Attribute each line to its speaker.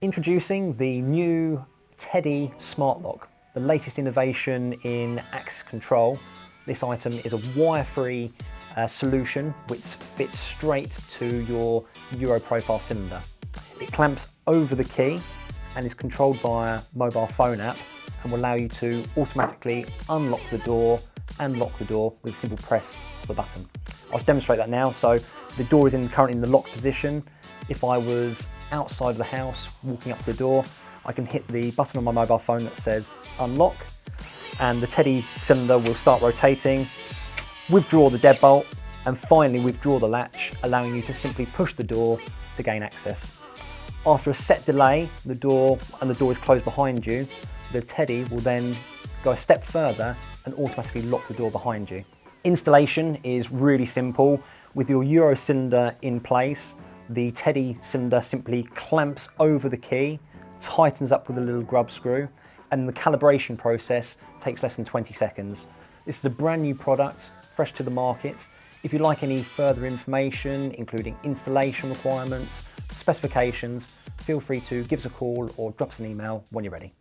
Speaker 1: Introducing the new Tedee Smart Lock, the latest innovation in access control. This item is a wire-free solution which fits straight to your Euro profile cylinder. It clamps over the key and is controlled via mobile phone app and will allow you to automatically unlock the door and lock the door with a simple press of a button. I'll demonstrate that now. So the door is currently in the lock position. If I was outside of the house walking up to the door, I can hit the button on my mobile phone that says unlock, and the Tedee cylinder will start rotating, withdraw the deadbolt, and finally withdraw the latch, allowing you to simply push the door to gain access. After a set delay, the door is closed behind you, the Tedee will then go a step further and automatically lock the door behind you. Installation is really simple. With your Euro cylinder in place, the Tedee cylinder simply clamps over the key, tightens up with a little grub screw, and the calibration process takes less than 20 seconds. This is a brand new product, fresh to the market. If you'd like any further information, including installation requirements, specifications, feel free to give us a call or drop us an email when you're ready.